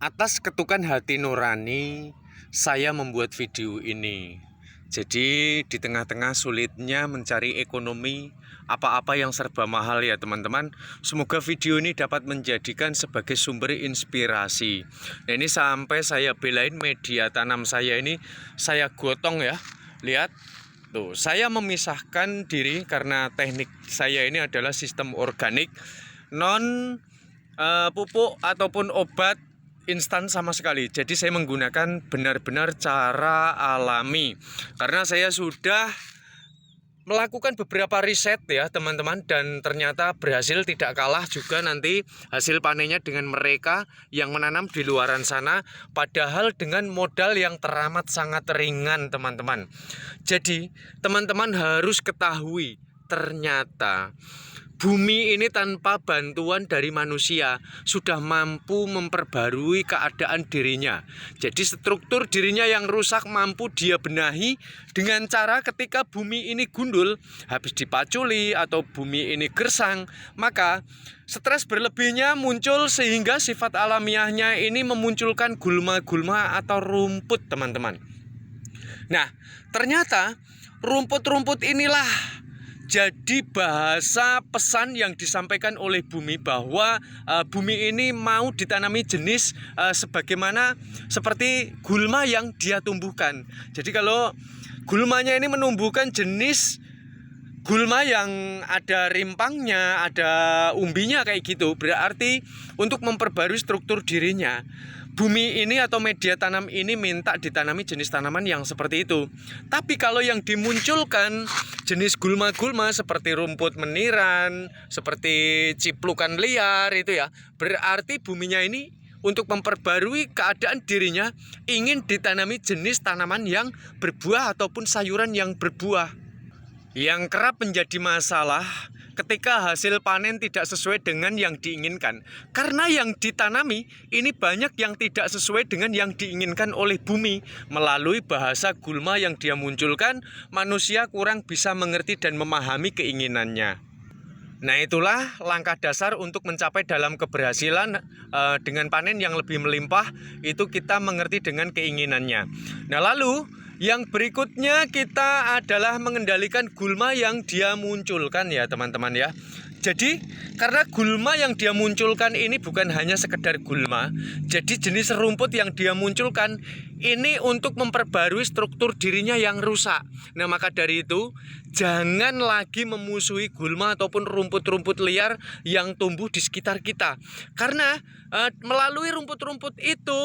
Atas ketukan hati nurani, saya membuat video ini. Jadi di tengah-tengah sulitnya mencari ekonomi, apa-apa yang serba mahal ya teman-teman. Semoga video ini dapat menjadikan sebagai sumber inspirasi. Nah, ini sampai saya belain media tanam saya ini, saya gotong ya. Lihat, tuh saya memisahkan diri karena teknik saya ini adalah sistem organik, non pupuk ataupun obat instan sama sekali. Jadi saya menggunakan benar-benar cara alami. Karena saya sudah melakukan beberapa riset ya teman-teman, dan ternyata berhasil, tidak kalah juga nanti hasil panennya dengan mereka yang menanam di luaran sana, padahal dengan modal yang teramat sangat ringan teman-teman. Jadi teman-teman harus ketahui, ternyata bumi ini tanpa bantuan dari manusia sudah mampu memperbarui keadaan dirinya. Jadi struktur dirinya yang rusak mampu dia benahi dengan cara ketika bumi ini gundul, habis dipaculi atau bumi ini gersang, maka stres berlebihnya muncul sehingga sifat alamiahnya ini memunculkan gulma-gulma atau rumput teman-teman. Nah, ternyata rumput-rumput inilah jadi bahasa pesan yang disampaikan oleh bumi bahwa bumi ini mau ditanami jenis sebagaimana seperti gulma yang dia tumbuhkan. Jadi kalau gulmanya ini menumbuhkan jenis gulma yang ada rimpangnya, ada umbinya kayak gitu, berarti untuk memperbarui struktur dirinya, bumi ini atau media tanam ini minta ditanami jenis tanaman yang seperti itu. Tapi kalau yang dimunculkan jenis gulma-gulma seperti rumput meniran, seperti ciplukan liar itu ya, berarti buminya ini untuk memperbarui keadaan dirinya ingin ditanami jenis tanaman yang berbuah ataupun sayuran yang berbuah. Yang kerap menjadi masalah ketika hasil panen tidak sesuai dengan yang diinginkan. Karena yang ditanami ini banyak yang tidak sesuai dengan yang diinginkan oleh bumi. Melalui bahasa gulma yang dia munculkan, manusia kurang bisa mengerti dan memahami keinginannya. Nah, itulah langkah dasar untuk mencapai dalam keberhasilan dengan panen yang lebih melimpah, itu kita mengerti dengan keinginannya. Nah, lalu yang berikutnya kita adalah mengendalikan gulma yang dia munculkan ya teman-teman ya. Jadi karena gulma yang dia munculkan ini bukan hanya sekedar gulma, jadi jenis rumput yang dia munculkan ini untuk memperbarui struktur dirinya yang rusak. Nah, maka dari itu jangan lagi memusuhi gulma ataupun rumput-rumput liar yang tumbuh di sekitar kita. Karena melalui rumput-rumput itu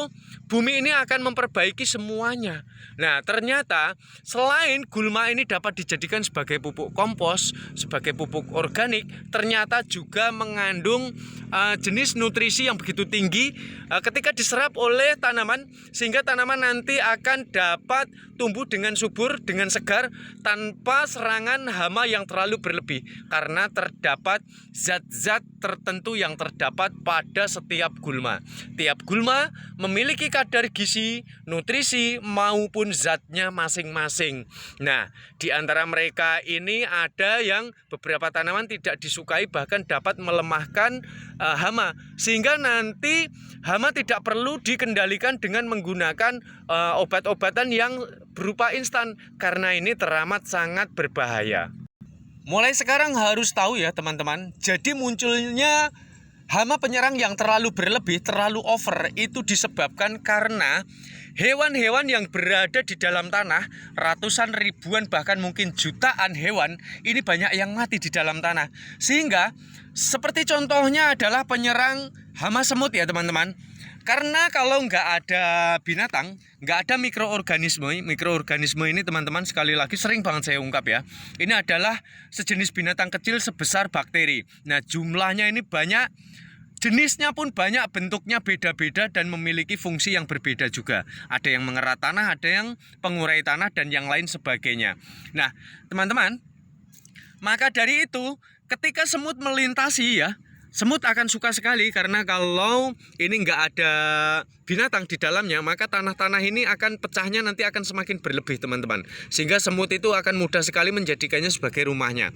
bumi ini akan memperbaiki semuanya. Nah, ternyata selain gulma ini dapat dijadikan sebagai pupuk kompos, sebagai pupuk organik, ternyata juga mengandung jenis nutrisi yang begitu tinggi ketika diserap oleh tanaman, sehingga tanaman nanti akan dapat tumbuh dengan subur, dengan segar, tanpa serangan hama yang terlalu berlebih, karena terdapat zat-zat tertentu yang terdapat pada setiap gulma. Tiap gulma memiliki kadar gizi, nutrisi maupun zatnya masing-masing. Nah, di antara mereka ini ada yang beberapa tanaman tidak disukai, bahkan dapat melemahkan hama, sehingga nanti hama tidak perlu dikendalikan dengan menggunakan obat-obatan yang berupa instan, karena ini teramat sangat berbahaya. Mulai sekarang harus tahu ya teman-teman, jadi munculnya hama penyerang yang terlalu berlebih, terlalu over, itu disebabkan karena hewan-hewan yang berada di dalam tanah, ratusan ribuan bahkan mungkin jutaan hewan, ini banyak yang mati di dalam tanah. Sehingga seperti contohnya adalah penyerang hama semut ya teman-teman. Karena kalau nggak ada binatang, nggak ada mikroorganisme. Mikroorganisme ini teman-teman sekali lagi sering banget saya ungkap ya. Ini adalah sejenis binatang kecil sebesar bakteri. Nah, jumlahnya ini banyak, jenisnya pun banyak, bentuknya beda-beda dan memiliki fungsi yang berbeda juga. Ada yang mengerat tanah, ada yang pengurai tanah, dan yang lain sebagainya. Nah, teman-teman, maka dari itu ketika semut melintasi ya, semut akan suka sekali, karena kalau ini nggak ada binatang di dalamnya, maka tanah-tanah ini akan pecahnya nanti akan semakin berlebih teman-teman. Sehingga semut itu akan mudah sekali menjadikannya sebagai rumahnya.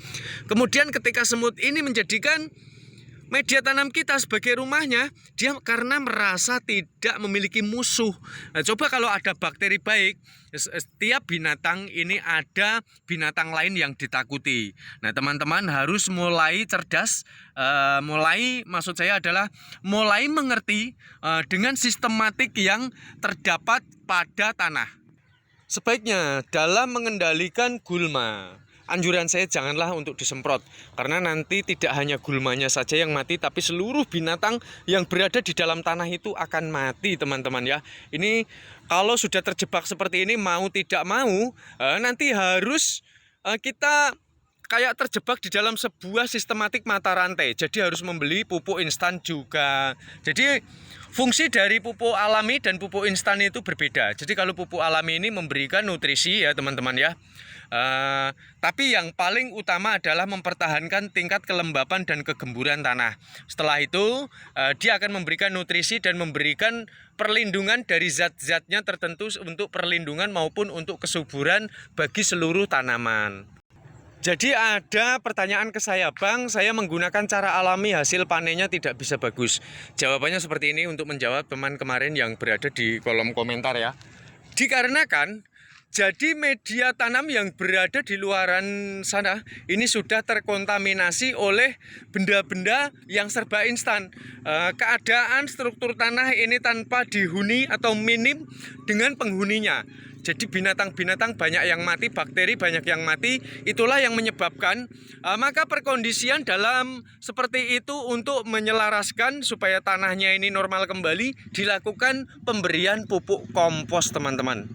Kemudian ketika semut ini menjadikan media tanam kita sebagai rumahnya, dia karena merasa tidak memiliki musuh. Nah, coba kalau ada bakteri baik, setiap binatang ini ada binatang lain yang ditakuti. Nah, teman-teman harus mulai cerdas, maksud saya adalah mulai mengerti dengan sistematik yang terdapat pada tanah. Sebaiknya dalam mengendalikan gulma, anjuran saya janganlah untuk disemprot, karena nanti tidak hanya gulmanya saja yang mati, tapi seluruh binatang yang berada di dalam tanah itu akan mati, teman-teman ya. Ini kalau sudah terjebak seperti ini, mau tidak mau nanti harus kita kayak terjebak di dalam sebuah sistematik mata rantai. Jadi harus membeli pupuk instan juga. Jadi fungsi dari pupuk alami dan pupuk instan itu berbeda. Jadi kalau pupuk alami ini memberikan nutrisi ya teman-teman ya. Tapi yang paling utama adalah mempertahankan tingkat kelembapan dan kegemburan tanah. Setelah itu dia akan memberikan nutrisi dan memberikan perlindungan dari zat-zatnya tertentu untuk perlindungan maupun untuk kesuburan bagi seluruh tanaman. Jadi ada pertanyaan ke saya, Bang, saya menggunakan cara alami hasil panennya tidak bisa bagus. Jawabannya seperti ini untuk menjawab teman kemarin yang berada di kolom komentar ya. Dikarenakan jadi media tanam yang berada di luaran sana ini sudah terkontaminasi oleh benda-benda yang serba instan. Keadaan struktur tanah ini tanpa dihuni atau minim dengan penghuninya. Jadi binatang-binatang banyak yang mati, bakteri banyak yang mati, itulah yang menyebabkan maka perkondisian dalam seperti itu untuk menyelaraskan supaya tanahnya ini normal kembali, dilakukan pemberian pupuk kompos teman-teman.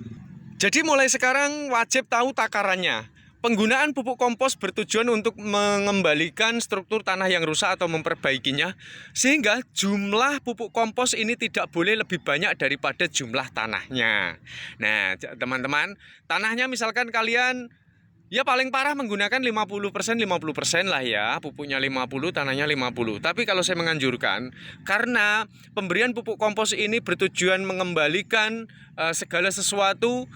Jadi mulai sekarang wajib tahu takarannya. Penggunaan pupuk kompos bertujuan untuk mengembalikan struktur tanah yang rusak atau memperbaikinya, sehingga jumlah pupuk kompos ini tidak boleh lebih banyak daripada jumlah tanahnya. Nah, teman-teman, tanahnya misalkan kalian ya paling parah menggunakan 50% lah ya, pupuknya 50, tanahnya 50. Tapi kalau saya menganjurkan, karena pemberian pupuk kompos ini bertujuan mengembalikan segala sesuatu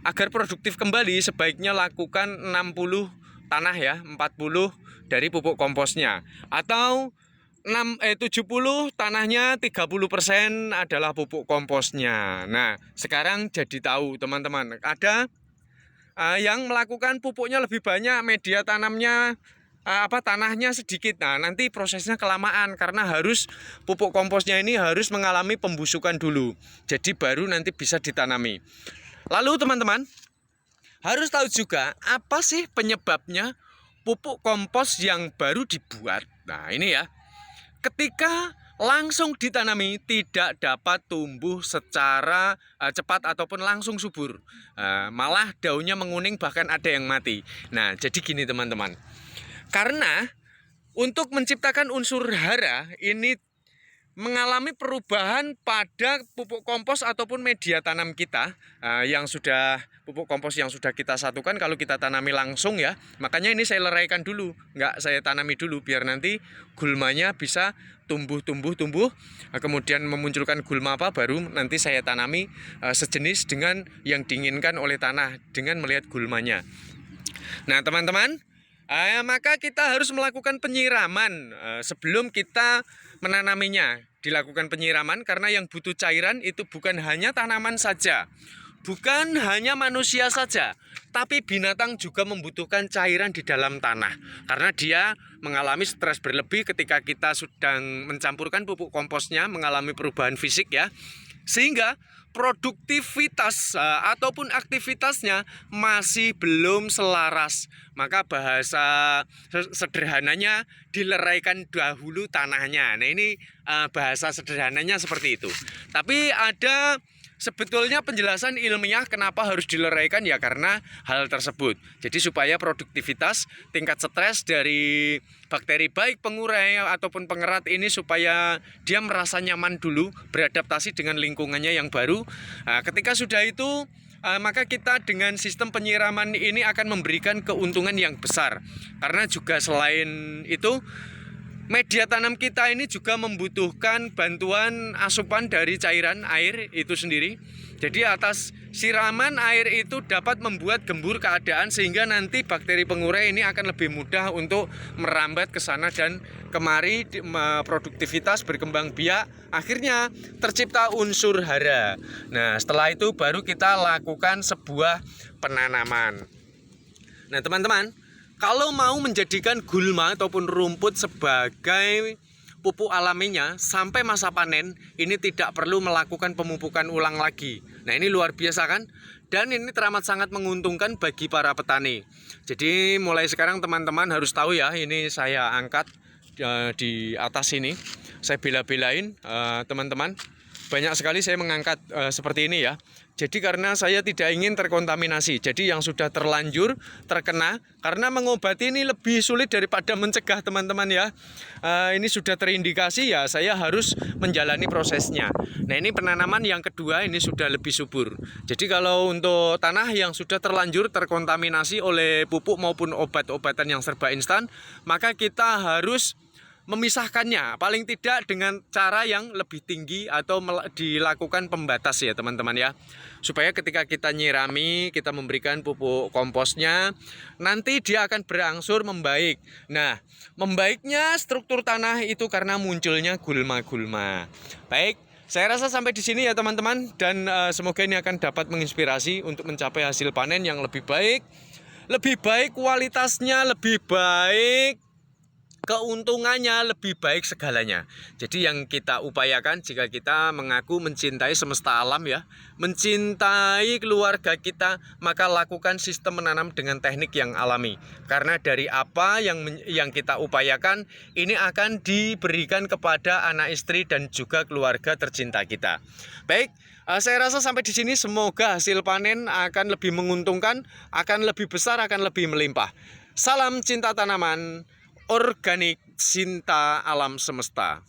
agar produktif kembali, sebaiknya lakukan 60 tanah ya, 40 dari pupuk komposnya. Atau 70 tanahnya, 30% adalah pupuk komposnya. Nah, sekarang jadi tahu teman-teman, ada yang melakukan pupuknya lebih banyak, media tanamnya tanahnya sedikit. Nah, nanti prosesnya kelamaan karena harus pupuk komposnya ini harus mengalami pembusukan dulu. Jadi baru nanti bisa ditanami. Lalu teman-teman harus tahu juga apa sih penyebabnya pupuk kompos yang baru dibuat. Nah ini ya, ketika langsung ditanami tidak dapat tumbuh secara cepat ataupun langsung subur, malah daunnya menguning bahkan ada yang mati. Nah jadi gini teman-teman, karena untuk menciptakan unsur hara ini mengalami perubahan pada pupuk kompos ataupun media tanam kita yang sudah pupuk kompos yang sudah kita satukan. Kalau kita tanami langsung ya, makanya ini saya leraikan dulu, nggak saya tanami dulu biar nanti gulmanya bisa tumbuh, kemudian memunculkan gulma apa baru nanti saya tanami sejenis dengan yang diinginkan oleh tanah dengan melihat gulmanya. Nah teman-teman, maka kita harus melakukan penyiraman sebelum kita menanaminya. Dilakukan penyiraman karena yang butuh cairan itu bukan hanya tanaman saja, bukan hanya manusia saja, tapi binatang juga membutuhkan cairan di dalam tanah karena dia mengalami stres berlebih ketika kita sedang mencampurkan pupuk komposnya, mengalami perubahan fisik ya, sehingga produktivitas ataupun aktivitasnya masih belum selaras. Maka bahasa sederhananya dileraikan dahulu tanahnya. Nah ini bahasa sederhananya seperti itu. Tapi ada sebetulnya penjelasan ilmiah kenapa harus dileraikan ya karena hal tersebut. Jadi supaya produktivitas, tingkat stres dari bakteri baik pengurai ataupun pengerat ini supaya dia merasa nyaman dulu beradaptasi dengan lingkungannya yang baru. Ketika sudah itu maka kita dengan sistem penyiraman ini akan memberikan keuntungan yang besar. Karena juga selain itu Media tanam kita ini juga membutuhkan bantuan asupan dari cairan air itu sendiri. Jadi atas siraman air itu dapat membuat gembur keadaan sehingga nanti bakteri pengurai ini akan lebih mudah untuk merambat ke sana dan kemari, produktivitas berkembang biak, akhirnya tercipta unsur hara. Nah, setelah itu baru kita lakukan sebuah penanaman. Nah, teman-teman, kalau mau menjadikan gulma ataupun rumput sebagai pupuk alaminya sampai masa panen, ini tidak perlu melakukan pemupukan ulang lagi. Nah, ini luar biasa kan? Dan ini teramat sangat menguntungkan bagi para petani. Jadi mulai sekarang teman-teman harus tahu ya, ini saya angkat di atas ini. Saya bela-belain teman-teman. Banyak sekali saya mengangkat seperti ini ya. Jadi karena saya tidak ingin terkontaminasi. Jadi yang sudah terlanjur terkena, karena mengobati ini lebih sulit daripada mencegah teman-teman ya. Ini sudah terindikasi ya, saya harus menjalani prosesnya. Nah, ini penanaman yang kedua, ini sudah lebih subur. Jadi kalau untuk tanah yang sudah terlanjur terkontaminasi oleh pupuk maupun obat-obatan yang serba instan, maka kita harus memisahkannya paling tidak dengan cara yang lebih tinggi atau dilakukan pembatas ya teman-teman ya, supaya ketika kita nyirami, kita memberikan pupuk komposnya, nanti dia akan berangsur membaik. Nah, membaiknya struktur tanah itu karena munculnya gulma-gulma. Baik, saya rasa sampai di sini ya teman-teman, dan semoga ini akan dapat menginspirasi untuk mencapai hasil panen yang lebih baik kualitasnya lebih baik, keuntungannya lebih baik segalanya. Jadi yang kita upayakan jika kita mengaku mencintai semesta alam ya, mencintai keluarga kita, maka lakukan sistem menanam dengan teknik yang alami. Karena dari apa yang kita upayakan, ini akan diberikan kepada anak istri dan juga keluarga tercinta kita. Baik, saya rasa sampai di sini semoga hasil panen akan lebih menguntungkan, akan lebih besar, akan lebih melimpah. Salam cinta tanaman organik, cinta alam semesta.